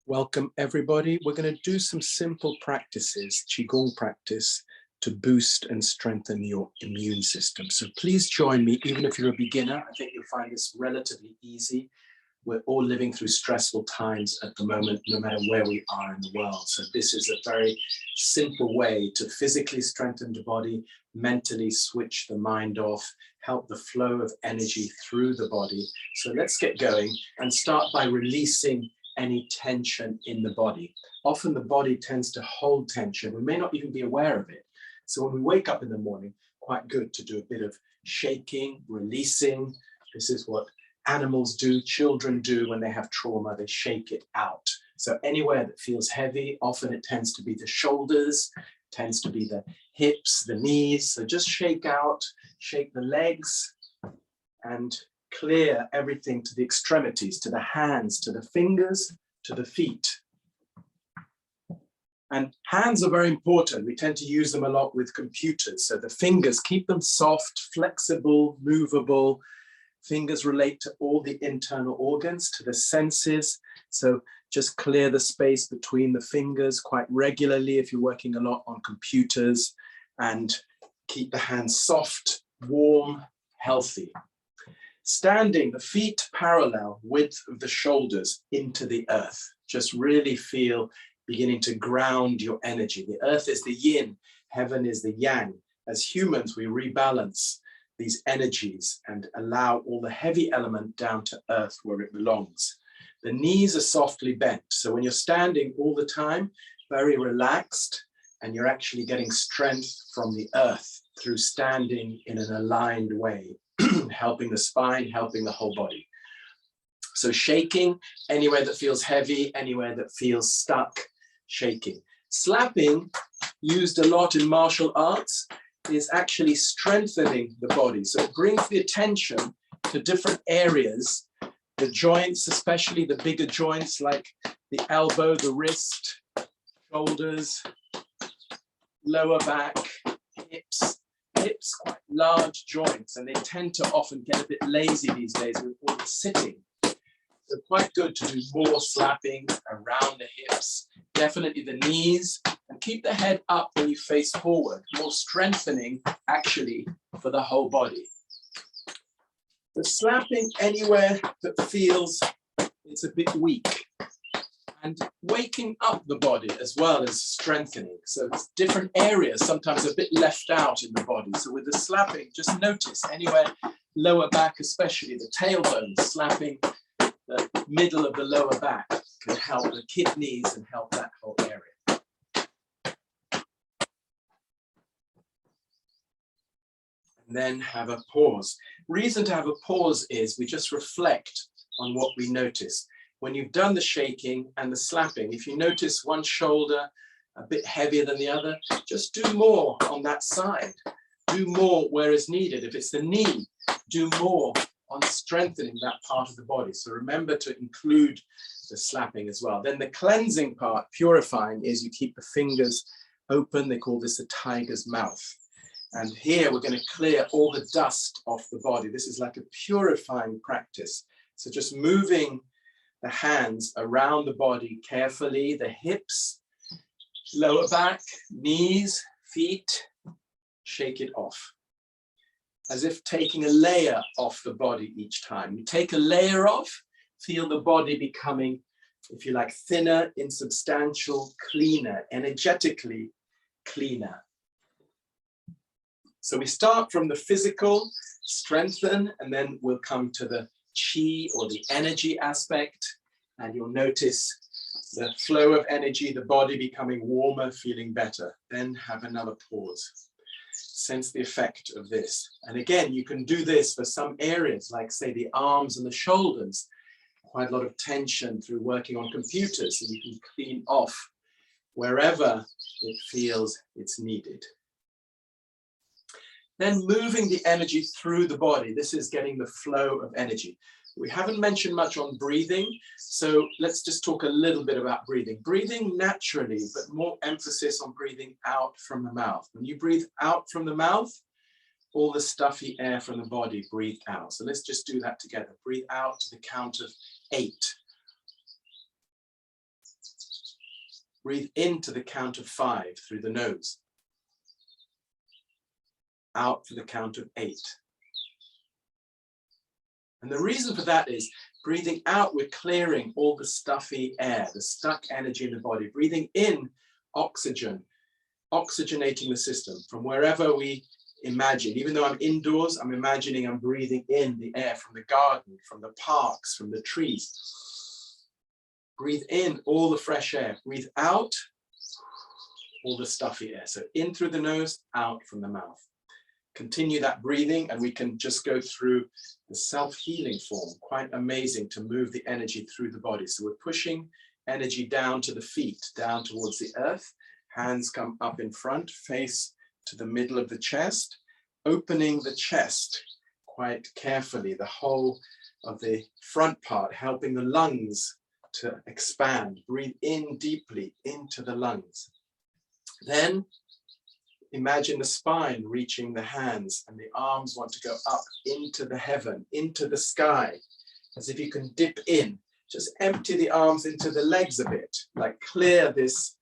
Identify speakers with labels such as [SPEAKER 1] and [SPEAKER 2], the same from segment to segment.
[SPEAKER 1] Welcome everybody. We're going to do some simple practices, Qigong practice, to boost and strengthen your immune system. So please join me, even if you're a beginner. I think you'll find this relatively easy. We're all living through stressful times at the moment, no matter where we are in the world. So this is a very simple way to physically strengthen the body, mentally switch the mind off, help the flow of energy through the body. So let's get going and start by releasing any tension in the body. Often the body tends to hold tension. We may not even be aware of it. So when we wake up in the morning, quite good to do a bit of shaking, releasing. This is what animals do, children do when they have trauma, they shake it out. So anywhere that feels heavy, often it tends to be the shoulders, tends to be the hips, the knees. So just shake out, shake the legs and clear everything to the extremities, to the hands, to the fingers, to the feet. And hands are very important. We tend to use them a lot with computers. So the fingers, keep them soft, flexible, movable. Fingers relate to all the internal organs, to the senses. So just clear the space between the fingers quite regularly if you're working a lot on computers, and keep the hands soft, warm, healthy. Standing, the feet parallel width of the shoulders into the earth. Just really feel beginning to ground your energy. The earth is the yin, heaven is the yang. As humans, we rebalance these energies and allow all the heavy element down to earth where it belongs. The knees are softly bent. So when you're standing all the time, very relaxed, and you're actually getting strength from the earth through standing in an aligned way. Helping the spine, helping the whole body. So shaking, anywhere that feels heavy, anywhere that feels stuck, shaking. Slapping, used a lot in martial arts, is actually strengthening the body. So it brings the attention to different areas, the joints, especially the bigger joints like the elbow, the wrist, shoulders, lower back, hips. Hips, quite large joints, and they tend to often get a bit lazy these days with all the sitting. So quite good to do more slapping around the hips, definitely the knees, and keep the head up when you face forward, more strengthening actually for the whole body. The slapping anywhere that feels it's a bit weak. And waking up the body as well as strengthening. So it's different areas, sometimes a bit left out in the body. So with the slapping, just notice anywhere, lower back, especially the tailbone, slapping the middle of the lower back can help the kidneys and help that whole area. And then have a pause. Reason to have a pause is we just reflect on what we notice. When you've done the shaking and the slapping, if you notice one shoulder a bit heavier than the other, just do more on that side. Do more where is needed. If it's the knee, do more on strengthening that part of the body. So remember to include the slapping as well. Then the cleansing part, purifying, is you keep the fingers open. They call this a tiger's mouth. And here we're going to clear all the dust off the body. This is like a purifying practice. So just moving the hands around the body carefully, the hips, lower back, knees, feet, shake it off. As if taking a layer off the body each time. You take a layer off, feel the body becoming, if you like, thinner, insubstantial, cleaner, energetically cleaner. So we start from the physical, strengthen, and then we'll come to the Qi or the energy aspect, and you'll notice the flow of energy, the body becoming warmer, feeling better. Then have another pause. Sense the effect of this. And again, you can do this for some areas, like say the arms and the shoulders, quite a lot of tension through working on computers, and you can clean off wherever it feels it's needed. Then moving the energy through the body. This is getting the flow of energy. We haven't mentioned much on breathing, so let's just talk a little bit about breathing. Breathing naturally, but more emphasis on breathing out from the mouth. When you breathe out from the mouth, all the stuffy air from the body, breathe out. So let's just do that together. Breathe out to the count of 8. Breathe into the count of 5 through the nose. Out for the count of 8. And the reason for that is breathing out, we're clearing all the stuffy air, the stuck energy in the body. Breathing in, oxygen, oxygenating the system from wherever we imagine. Even though I'm indoors, I'm imagining I'm breathing in the air from the garden, from the parks, from the trees. Breathe in all the fresh air. Breathe out all the stuffy air. So in through the nose, out from the mouth. Continue that breathing, and we can just go through the self-healing form. Quite amazing to move the energy through the body. So we're pushing energy down to the feet, down towards the earth. Hands come up in front, face to the middle of the chest, opening the chest quite carefully, the whole of the front part, helping the lungs to expand. Breathe in deeply into the lungs. Then imagine the spine reaching the hands, and the arms want to go up into the heaven, into the sky, as if you can dip in. Just empty the arms into the legs a bit, like clear this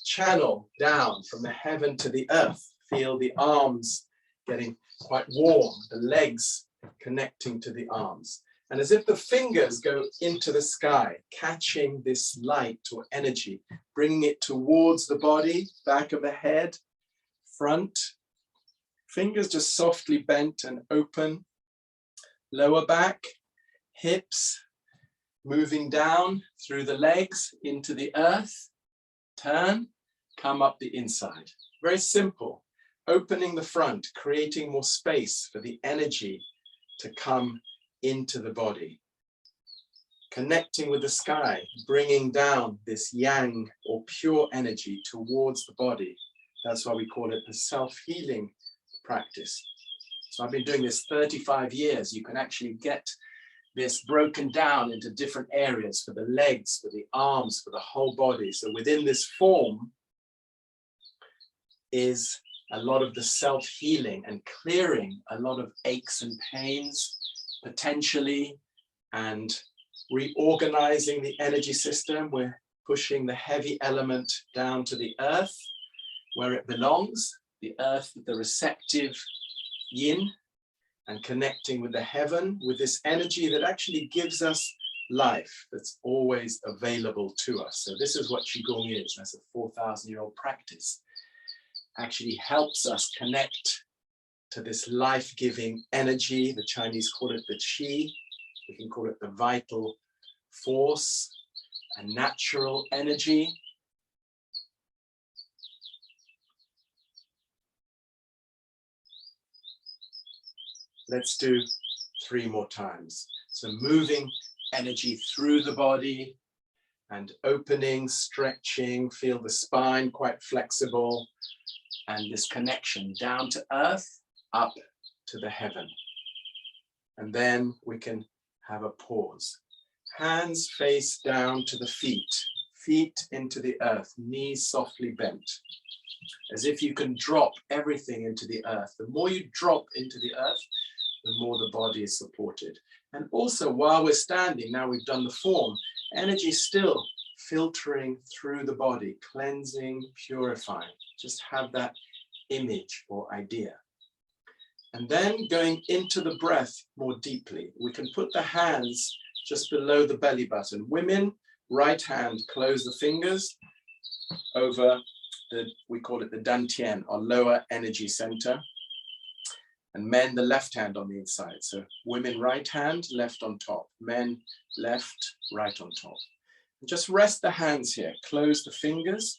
[SPEAKER 1] channel down from the heaven to the earth. Feel the arms getting quite warm, the legs connecting to the arms. And as if the fingers go into the sky, catching this light or energy, bringing it towards the body, back of the head, front. Fingers just softly bent and open. Lower back, hips, moving down through the legs into the earth. Turn, come up the inside. Very simple. Opening the front, creating more space for the energy to come into the body. Connecting with the sky, bringing down this yang or pure energy towards the body. That's why we call it the self-healing practice. So I've been doing this 35 years. You can actually get this broken down into different areas for the legs, for the arms, for the whole body. So within this form is a lot of the self-healing and clearing a lot of aches and pains, potentially, and reorganizing the energy system. We're pushing the heavy element down to the earth, where it belongs, the earth, the receptive yin, and connecting with the heaven, with this energy that actually gives us life, that's always available to us. So this is what Qigong is. That's a 4,000-year-old practice. Actually helps us connect to this life-giving energy. The Chinese call it the Qi. We can call it the vital force, a natural energy. Let's do 3 more times. So moving energy through the body and opening, stretching, feel the spine quite flexible, and this connection down to earth, up to the heaven. And then we can have a pause. Hands face down to the feet, feet into the earth, knees softly bent, as if you can drop everything into the earth. The more you drop into the earth, the more the body is supported. And also while we're standing, now we've done the form, energy still filtering through the body, cleansing, purifying. Just have that image or idea. And then going into the breath more deeply, we can put the hands just below the belly button. Women, right hand, close the fingers over the, we call it the dantian, or lower energy center. And men, the left hand on the inside. So women, right hand, left on top. Men, left, right on top. And just rest the hands here. Close the fingers.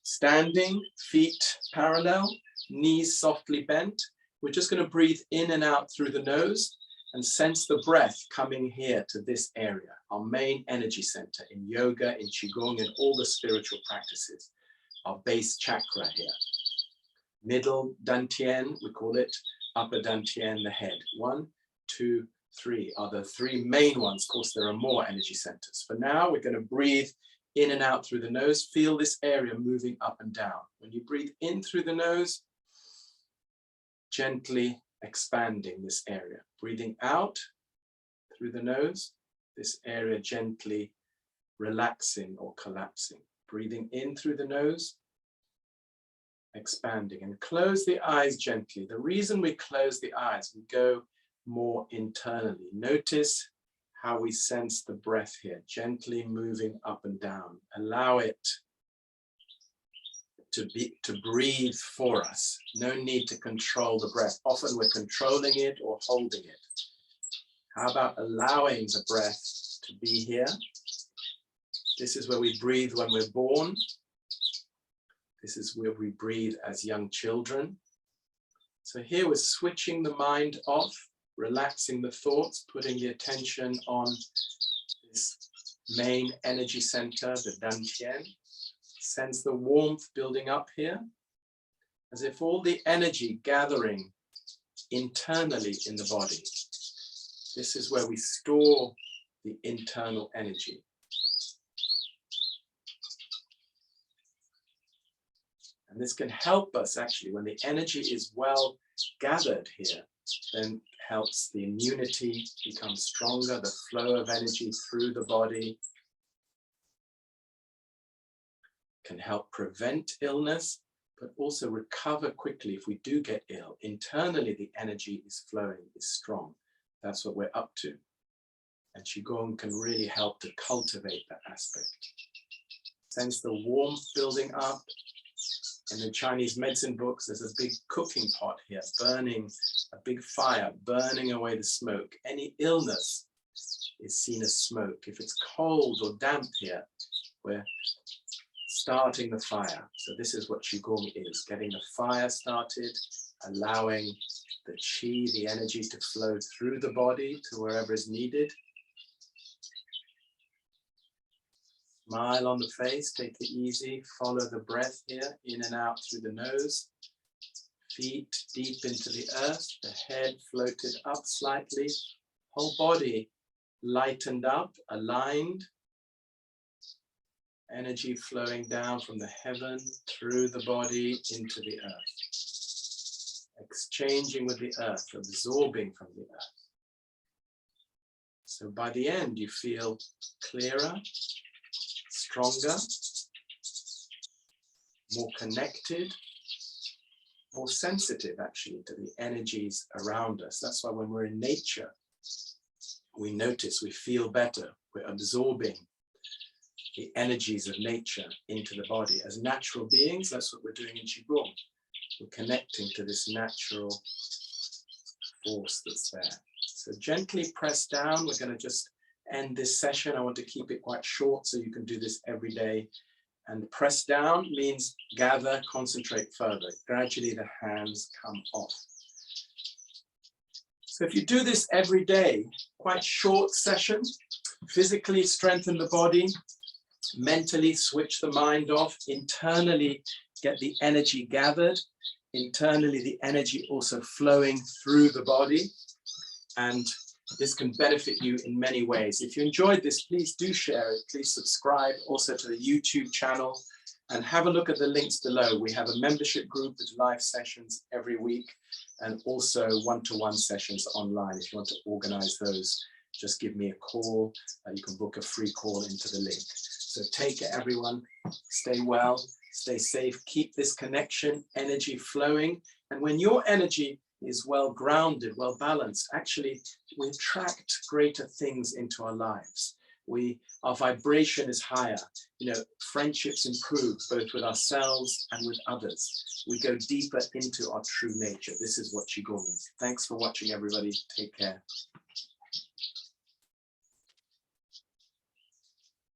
[SPEAKER 1] Standing, feet parallel, knees softly bent. We're just going to breathe in and out through the nose and sense the breath coming here to this area, our main energy center in yoga, in Qigong, in all the spiritual practices, our base chakra here. Middle dantian, we call it, upper dantian, the head. 1, 2, 3 are the 3 main ones. Of course, there are more energy centers. For now, we're going to breathe in and out through the nose. Feel this area moving up and down. When you breathe in through the nose, gently expanding this area. Breathing out through the nose, this area gently relaxing or collapsing. Breathing in through the nose, expanding, and close the eyes gently. The reason we close the eyes, we go more internally. Notice how we sense the breath here, gently moving up and down. Allow it to breathe for us. No need to control the breath. Often we're controlling it or holding it. How about allowing the breath to be here? This is where we breathe when we're born. This is where we breathe as young children. So here we're switching the mind off, relaxing the thoughts, putting the attention on this main energy center, the dantian. Sense the warmth building up here, as if all the energy gathering internally in the body. This is where we store the internal energy. And this can help us actually, when the energy is well gathered here, then helps the immunity become stronger, the flow of energy through the body can help prevent illness, but also recover quickly if we do get ill. Internally, the energy is flowing, is strong. That's what we're up to. And Qigong can really help to cultivate that aspect. Sense the warmth building up. In the Chinese medicine books, there's a big cooking pot here, burning a big fire, burning away the smoke. Any illness is seen as smoke. If it's cold or damp here, we're starting the fire. So this is what Qigong is, getting the fire started, allowing the qi, the energy, to flow through the body to wherever is needed. Smile on the face, take it easy, follow the breath here, in and out through the nose. Feet deep into the earth, the head floated up slightly, whole body lightened up, aligned. Energy flowing down from the heaven, through the body, into the earth. Exchanging with the earth, absorbing from the earth. So by the end, you feel clearer, stronger, more connected, more sensitive actually to the energies around us. That's why when we're in nature, we notice, we feel better, we're absorbing the energies of nature into the body. As natural beings, that's what we're doing in Qigong. We're connecting to this natural force that's there. So gently press down. We're going to just end this session. I want to keep it quite short so you can do this every day. And press down means gather, concentrate further. Gradually the hands come off. So if you do this every day, quite short session, physically strengthen the body, mentally switch the mind off, internally get the energy gathered, internally the energy also flowing through the body, and this can benefit you in many ways. If you enjoyed this, please do share it. Please subscribe also to the YouTube channel and have a look at the links below. We have a membership group with live sessions every week and also one-to-one sessions online. If you want to organize those, just give me a call. You can book a free call into the link. So take care, everyone. Stay well, stay safe, keep this connection, energy flowing. And when your energy is well grounded, well balanced, actually we attract greater things into our lives. Our vibration is higher. Friendships improve both with ourselves and with others. We go deeper into our true nature. This is what Qigong is. Thanks for watching, everybody. Take care.